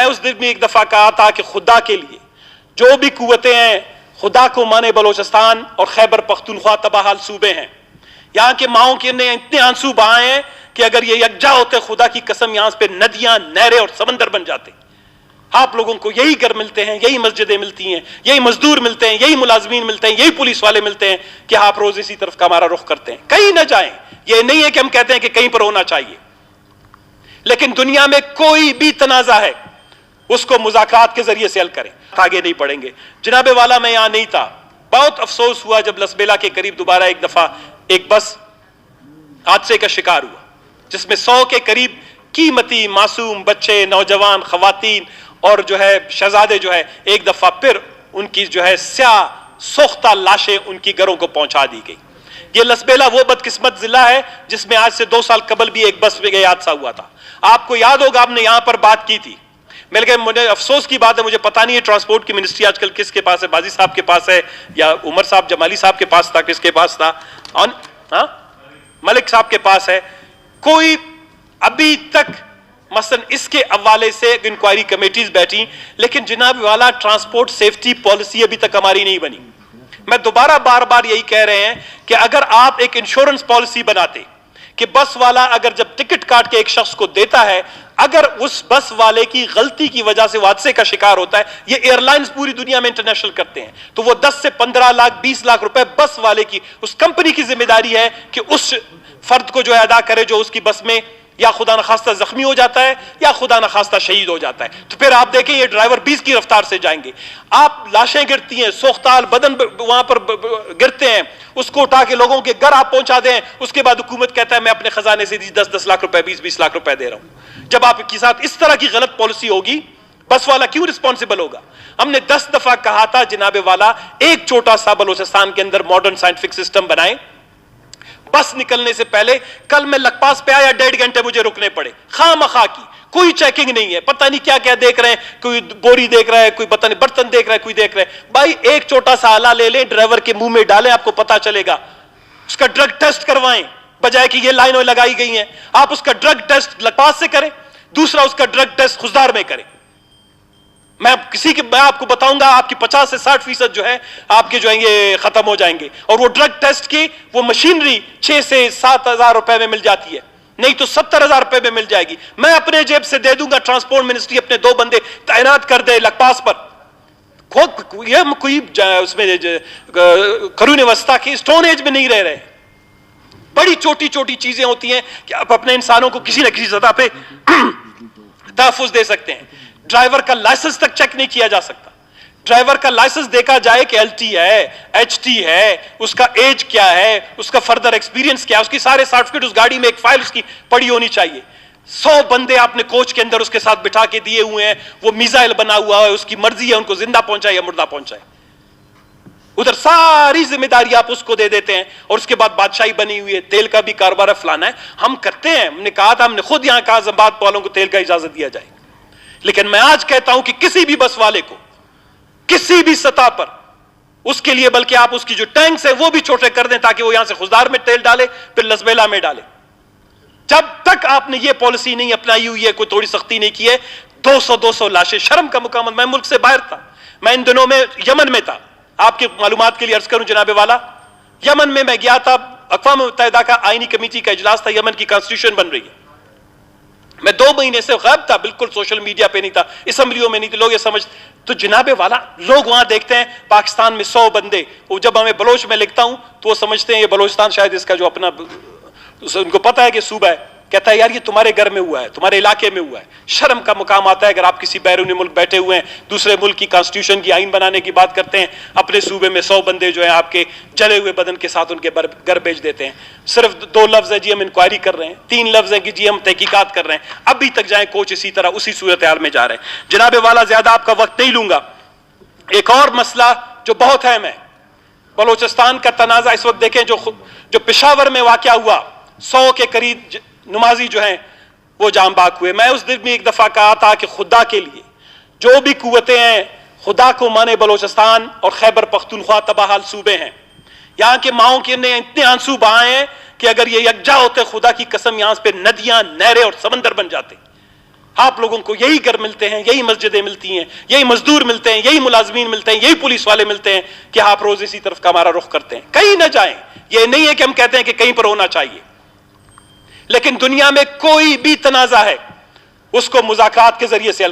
میں اس دن میں ایک دفعہ کہا تھا کہ خدا کے لیے جو بھی قوتیں ہیں خدا کو مانے بلوچستان اور خیبر پختونخوا تباہ حال صوبے ہیں، یہاں کے ماؤں کے نے اتنے آنسو بہائے ہیں کہ اگر یہ یکجا ہوتے خدا کی قسم یہاں پہ ندیاں، نہریں اور سمندر بن جاتے۔ آپ لوگوں کو یہی گھر ملتے ہیں، یہی مسجدیں ملتی ہیں، یہی مزدور ملتے ہیں، یہی ملازمین ملتے ہیں، یہی پولیس والے ملتے ہیں کہ آپ روز اسی طرف کا ہمارا رخ کرتے ہیں۔ کہیں نہ جائیں، یہ نہیں ہے کہ ہم کہتے ہیں کہ کہیں پر ہونا چاہیے، لیکن دنیا میں کوئی بھی تنازع ہے اس کو مذاکرات کے ذریعے سے حل کریں، آگے نہیں بڑھیں گے۔ جناب والا میں یہاں نہیں تھا، بہت افسوس ہوا جب لسبیلا کے قریب دوبارہ ایک دفعہ ایک بس حادثے کا شکار ہوا جس میں 100 کے قریب قیمتی معصوم بچے، نوجوان، خواتین اور جو ہے شہزادے جو ہے ایک دفعہ پھر ان کی جو ہے سیاہ سوختہ لاشیں ان کی گھروں کو پہنچا دی گئی۔ یہ لسبیلا وہ بدقسمت ضلع ہے جس میں آج سے 2 سال قبل بھی ایک بس میں یہ حادثہ ہوا تھا۔ آپ کو یاد ہوگا، آپ نے یہاں پر بات کی تھی۔ مجھے افسوس کی بات ہے، مجھے پتہ نہیں ہے ٹرانسپورٹ کی منسٹری آج کل کس کے پاس ہے، بازی صاحب کے پاس ہے یا عمر صاحب جمالی صاحب کے پاس تھا، کس کے پاس تھا؟ ملک صاحب کے پاس ہے۔ کوئی ابھی تک مثلا اس کے حوالے سے انکوائری کمیٹیز بیٹھی، لیکن جناب والا ٹرانسپورٹ سیفٹی پالیسی ابھی تک ہماری نہیں بنی۔ میں دوبارہ بار بار یہی کہہ رہے ہیں کہ اگر آپ ایک انشورنس پالیسی بناتے کہ بس والا اگر جب ٹکٹ کاٹ کے ایک شخص کو دیتا ہے، اگر اس بس والے کی غلطی کی وجہ سے حادثے کا شکار ہوتا ہے، یہ ایئر لائنز پوری دنیا میں انٹرنیشنل کرتے ہیں، تو وہ 10 سے 15 لاکھ 20 لاکھ روپے بس والے کی، اس کمپنی کی ذمہ داری ہے کہ اس فرد کو جو ہے ادا کرے جو اس کی بس میں یا خدا نخواستہ زخمی ہو جاتا ہے یا خدا نخواستہ شہید ہو جاتا ہے۔ تو پھر آپ دیکھیں یہ ڈرائیور 20 کی رفتار سے جائیں گے، آپ لاشیں گرتی ہیں، سوختال بدن وہاں پر گرتے ہیں، اس کو اٹھا کے لوگوں کے گھر آپ پہنچا دیں، اس کے بعد حکومت کہتا ہے میں اپنے خزانے سے 10 لاکھ روپے 20 لاکھ روپے دے رہا ہوں۔ جب آپ کے ساتھ اس طرح کی غلط پالیسی ہوگی، بس والا کیوں رسپانسبل ہوگا؟ ہم نے 10 دفعہ کہا تھا جناب والا ایک چھوٹا سا بلوچستان کے اندر ماڈرن سائنٹیفک سسٹم بنائیں۔ بس نکلنے سے پہلے کل میں لکپاس پہ آیا 1.5 گھنٹے مجھے رکنے پڑے، خواہ مخواہ کی، کوئی چیکنگ نہیں ہے، پتہ نہیں کیا کیا دیکھ رہے ہیں، کوئی بوری دیکھ رہا ہے، کوئی پتہ نہیں برتن دیکھ رہا ہے، کوئی دیکھ رہا ہے۔ بھائی ایک چھوٹا سا آلہ لے لیں، ڈرائیور کے منہ میں ڈالیں، آپ کو پتہ چلے گا، اس کا ڈرگ ٹیسٹ کروائیں، بجائے کہ یہ لائنوں لگائی گئی ہیں۔ آپ اس کا ڈرگ ٹیسٹ لکپاس سے کریں، دوسرا اس کا ڈرگ ٹیسٹ خضدار میں کریں۔ میں آپ کو بتاؤں گا آپ کی 50 سے 60% جو ہے آپ کے جو ہیں یہ ختم ہو جائیں گے، اور وہ ڈرگ ٹیسٹ کی وہ مشینری 6 سے 7 ہزار روپے میں مل جاتی ہے، نہیں تو 70,000 روپے میں مل جائے گی۔ میں اپنے جیب سے دے دوں گا، ٹرانسپورٹ منسٹری اپنے 2 بندے تعینات کر دے لکپاس پر۔ یہ کوئی اس میں قرون وسطیٰ کی اسٹون ایج میں نہیں رہ رہے، بڑی چھوٹی چھوٹی چیزیں ہوتی ہیں کہ آپ اپنے انسانوں کو کسی نہ کسی سطح پہ تحفظ دے سکتے ہیں۔ ڈرائیور کا لائسنس تک چیک نہیں کیا جا سکتا، ڈرائیور کا لائسنس دیکھا جائے کہ LT ہے، HT ہے، اس کا ایج کیا ہے، اس کا فردر ایکسپیرینس کیا ہے، اس کی سارے سرٹیفکیٹ اس گاڑی میں ایک فائل اس کی پڑی ہونی چاہیے۔ 100 بندے آپ نے کوچ کے اندر اس کے ساتھ بٹھا کے دیے ہوئے ہیں، وہ میزائل بنا ہوا ہے، اس کی مرضی ہے ان کو زندہ پہنچائے یا مردہ پہنچائے، ادھر ساری ذمہ داری آپ اس کو دے دیتے ہیں، اور اس کے بعد بادشاہی بنی ہوئی ہے، تیل کا بھی کاروبار فلانا ہے۔ ہم کرتے ہیں، ہم نے کہا تھا، ہم نے خود یہاں کہا زمبات والوں کو تیل کا اجازت دیا جائے، لیکن میں آج کہتا ہوں کہ کسی بھی بس والے کو کسی بھی سطح پر اس کے لیے بلکہ آپ اس کی جو ٹینکس ہیں وہ بھی چھوٹے کر دیں تاکہ وہ یہاں سے خضدار میں تیل ڈالے پھر لسبیلا میں ڈالے۔ جب تک آپ نے یہ پالیسی نہیں اپنائی ہوئی ہے، کوئی تھوڑی سختی نہیں کی ہے، 200 لاشیں، شرم کا مقام۔ میں ملک سے باہر تھا، میں ان دنوں میں یمن میں تھا، آپ کی معلومات کے لیے عرض کروں جناب والا، یمن میں گیا تھا، اقوام متحدہ کا آئینی کمیٹی کا اجلاس تھا، یمن کی کانسٹیٹیوشن بن رہی ہے۔ میں 2 مہینے سے غائب تھا، بالکل سوشل میڈیا پہ نہیں تھا، اسمبلیوں میں نہیں تھے، لوگ یہ سمجھ تو جناب والا لوگ وہاں دیکھتے ہیں پاکستان میں 100 بندے، وہ جب ہمیں بلوچ میں لکھتا ہوں تو وہ سمجھتے ہیں یہ بلوچستان شاید اس کا جو اپنا ان کو پتہ ہے کہ صوبہ ہے، کہتا ہے یار یہ تمہارے گھر میں ہوا ہے، تمہارے علاقے میں ہوا ہے۔ شرم کا مقام آتا ہے اگر آپ کسی بیرونی ملک بیٹھے ہوئے ہیں، دوسرے ملک کی کانسٹیٹیوشن کی آئین بنانے کی بات کرتے ہیں، اپنے صوبے میں 100 بندے جو ہیں آپ کے جلے ہوئے بدن کے ساتھ ان کے گھر بھیج دیتے ہیں۔ صرف 2 لفظ ہے جی ہم انکوائری کر رہے ہیں، 3 لفظ ہے کہ جی ہم تحقیقات کر رہے ہیں، ابھی تک جائیں کوچ اسی طرح اسی صورتحال میں جا رہے ہیں۔ جناب والا زیادہ آپ کا وقت نہیں لوں گا، ایک اور مسئلہ جو بہت اہم ہے، بلوچستان کا تنازع اس وقت دیکھیں جو پشاور میں واقعہ ہوا، 100 کے قریب نمازی جو ہیں وہ جام باک ہوئے۔ میں اس دن بھی ایک دفعہ کہا تھا کہ خدا کے لیے جو بھی قوتیں ہیں خدا کو مانے بلوچستان اور خیبر پختونخوا تباہ حال صوبے ہیں، یہاں کے ماؤں کے نے اتنے آنسو بہائے ہیں کہ اگر یہ یکجا ہوتے خدا کی قسم یہاں پہ ندیاں، نہریں اور سمندر بن جاتے۔ آپ لوگوں کو یہی گھر ملتے ہیں, یہی مسجدیں ملتی ہیں, یہی مزدور ملتے ہیں, یہی ملازمین ملتے ہیں, یہی پولیس والے ملتے ہیں کہ آپ روز اسی طرف کا ہمارا رخ کرتے ہیں. کہیں نہ جائیں. یہ نہیں ہے کہ ہم کہتے ہیں کہ کہیں پر ہونا چاہیے, لیکن دنیا میں کوئی بھی تنازع ہے اس کو مذاکرات کے ذریعے سے حل